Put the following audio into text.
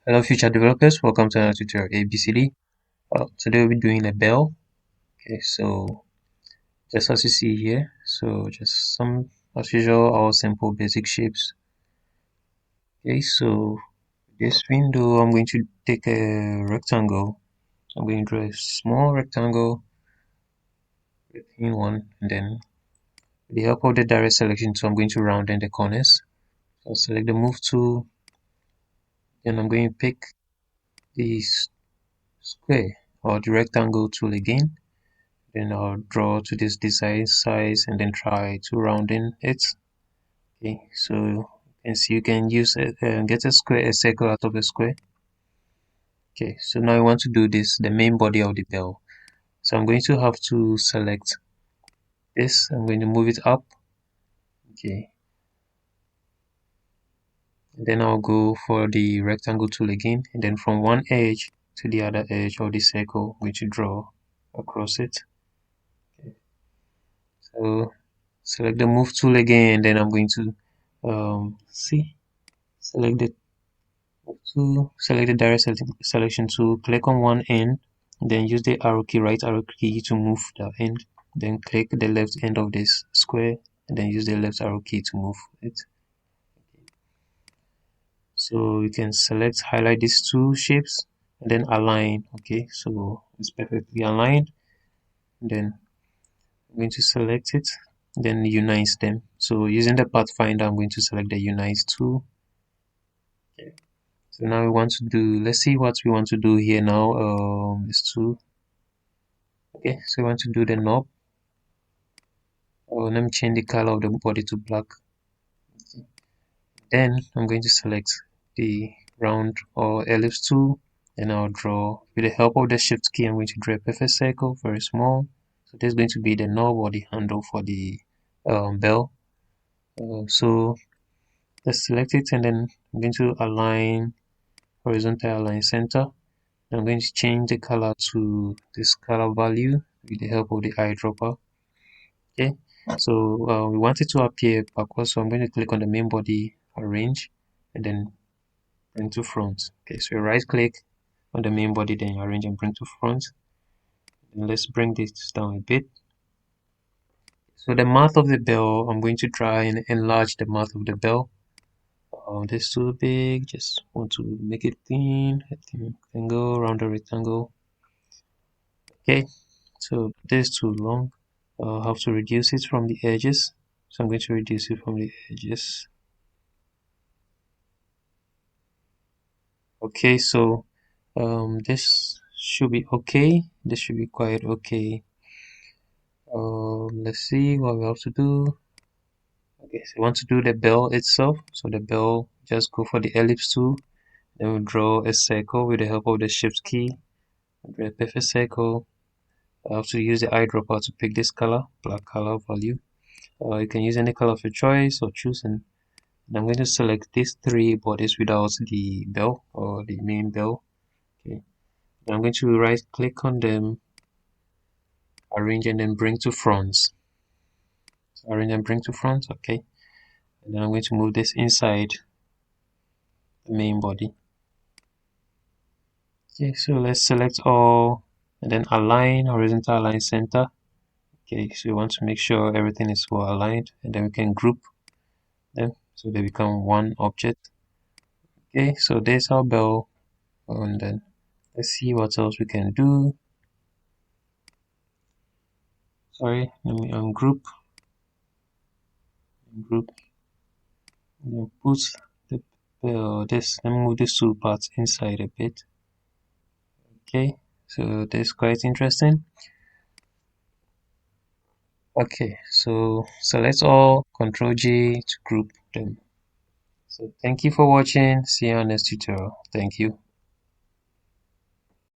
Hello future developers, welcome to another tutorial ABCD. Today we'll be doing a bell. Okay, so just as you see here, so just some as usual our simple basic shapes. Okay, so this window I'm going to take a rectangle. I'm going to draw a small rectangle in one, and then with the help of the direct selection tool I'm going to round in the corners. So I'll select the move tool, then I'm going to pick the square or the rectangle tool again. Then I'll draw to this desired size and then try to round in it. Okay, so you can see you can use get a circle out of a square. Okay, so now I want to do this, the main body of the bell. So I'm going to have to select this. I'm going to move it up. Okay, and then I'll go for the rectangle tool again, and then from one edge to the other edge of the circle, I'm going to draw across it. Okay. So select the move tool again, and then I'm going to select the select the direct selection tool, click on one end, then use the right arrow key to move the end, then click the left end of this square, and then use the left arrow key to move it. So you can highlight these two shapes, and then align. Okay, so it's perfectly aligned. And then I'm going to select it, then unite them. So using the pathfinder, I'm going to select the unite tool. Okay. So now we want to do, let's see what we want to do here now. Is to, okay, so we want to do the knob. Let me change the color of the body to black. Okay. Then I'm going to select the round or ellipse tool, and I'll draw with the help of the shift key. I'm going to draw a perfect circle, very small. So this is going to be the knob or the handle for the bell. So let's select it, and then I'm going to align horizontal, align center. I'm going to change the color to this color value with the help of the eyedropper. Okay, so we want it to appear backwards, so I'm going to click on the main body, arrange, and then bring to front. Okay, so you right click on the main body, then you arrange and bring to front. And let's bring this down a bit. So the mouth of the bell, I'm going to try and enlarge the mouth of the bell. This is too big, just want to make it thin, a thin rectangle around the rectangle. Okay, so this is too long. I'll have to reduce it from the edges. So I'm going to reduce it from the edges. Okay, so this should be okay. This should be quite okay. Let's see what we have to do. Okay, so we want to do the bell itself. So the bell, just go for the ellipse tool. Then we draw a circle with the help of the shift key. Draw a perfect circle. I have to use the eyedropper to pick this color, black color value. You can use any color of your choice or choose, and I'm going to select these three bodies without the bell or the main bell. Okay, I'm going to right click on them, arrange and then bring to front. So arrange and bring to front. Okay, and then I'm going to move this inside the main body. Okay, so let's select all and then align, horizontal align center. Okay, so we want to make sure everything is well aligned, and then we can group them so they become one object. Okay, so there's our bell, and then let's see what else we can do. Sorry, let me ungroup, group, and then put the this. Let me move these two parts inside a bit. Okay, so this is quite interesting. Okay, so select all, Control J to group them. So thank you for watching. See you on next tutorial. Thank you.